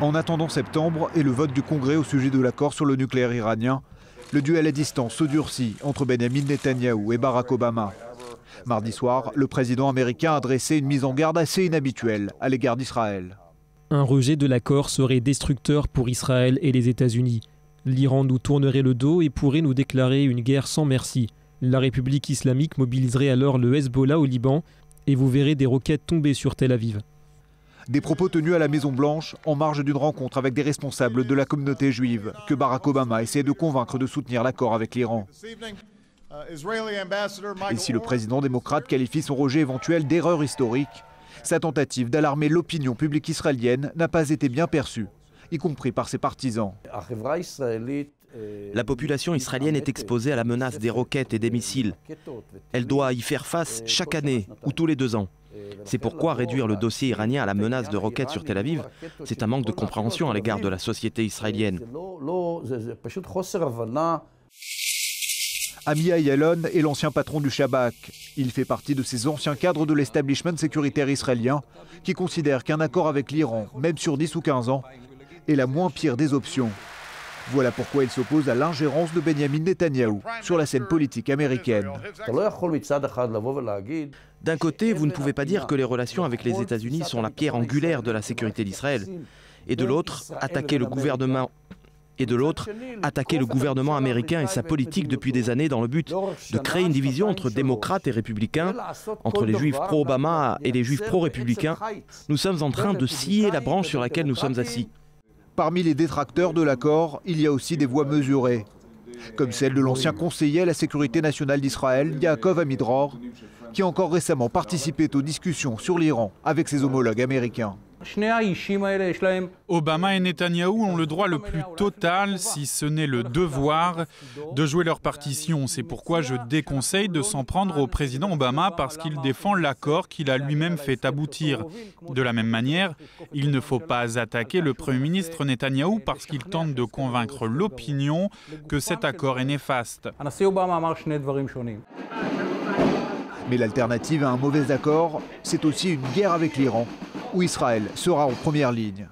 En attendant septembre et le vote du Congrès au sujet de l'accord sur le nucléaire iranien, le duel à distance se durcit entre Benjamin Netanyahou et Barack Obama. Mardi soir, le président américain a adressé une mise en garde assez inhabituelle à l'égard d'Israël. Un rejet de l'accord serait destructeur pour Israël et les États-Unis. L'Iran nous tournerait le dos et pourrait nous déclarer une guerre sans merci. La République islamique mobiliserait alors le Hezbollah au Liban et vous verrez des roquettes tomber sur Tel Aviv. Des propos tenus à la Maison-Blanche en marge d'une rencontre avec des responsables de la communauté juive que Barack Obama essaie de convaincre de soutenir l'accord avec l'Iran. Et si le président démocrate qualifie son rejet éventuel d'erreur historique, sa tentative d'alarmer l'opinion publique israélienne n'a pas été bien perçue, y compris par ses partisans. La population israélienne est exposée à la menace des roquettes et des missiles. Elle doit y faire face chaque année ou tous les 2 ans. C'est pourquoi réduire le dossier iranien à la menace de roquettes sur Tel Aviv, c'est un manque de compréhension à l'égard de la société israélienne. Amiah Ayalon est l'ancien patron du Shabak. Il fait partie de ces anciens cadres de l'establishment sécuritaire israélien qui considèrent qu'un accord avec l'Iran, même sur 10 ou 15 ans, est la moins pire des options. Voilà pourquoi il s'oppose à l'ingérence de Benjamin Netanyahou sur la scène politique américaine. D'un côté, vous ne pouvez pas dire que les relations avec les États-Unis sont la pierre angulaire de la sécurité d'Israël. Et de l'autre, attaquer le gouvernement américain et sa politique depuis des années dans le but de créer une division entre démocrates et républicains, entre les juifs pro-Obama et les juifs pro-républicains. Nous sommes en train de scier la branche sur laquelle nous sommes assis. Parmi les détracteurs de l'accord, il y a aussi des voix mesurées, comme celle de l'ancien conseiller à la sécurité nationale d'Israël, Yaakov Amidror, qui a encore récemment participé aux discussions sur l'Iran avec ses homologues américains. Obama et Netanyahou ont le droit le plus total, si ce n'est le devoir, de jouer leur partition. C'est pourquoi je déconseille de s'en prendre au président Obama parce qu'il défend l'accord qu'il a lui-même fait aboutir. De la même manière, il ne faut pas attaquer le Premier ministre Netanyahou parce qu'il tente de convaincre l'opinion que cet accord est néfaste. Mais l'alternative à un mauvais accord, c'est aussi une guerre avec l'Iran, où Israël sera en première ligne.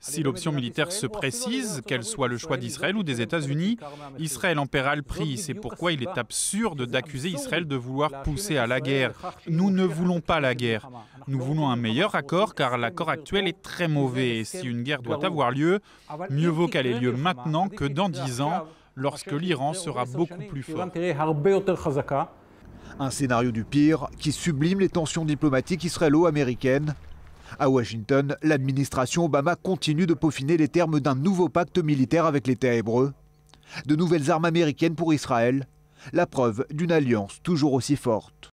Si l'option militaire se précise, qu'elle soit le choix d'Israël ou des États-Unis, Israël en paiera le prix. C'est pourquoi il est absurde d'accuser Israël de vouloir pousser à la guerre. Nous ne voulons pas la guerre. Nous voulons un meilleur accord car l'accord actuel est très mauvais. Et si une guerre doit avoir lieu, mieux vaut qu'elle ait lieu maintenant que dans 10 ans, lorsque l'Iran sera beaucoup plus fort. Un scénario du pire qui sublime les tensions diplomatiques israélo-américaines. À Washington, l'administration Obama continue de peaufiner les termes d'un nouveau pacte militaire avec l'État hébreu. De nouvelles armes américaines pour Israël, la preuve d'une alliance toujours aussi forte.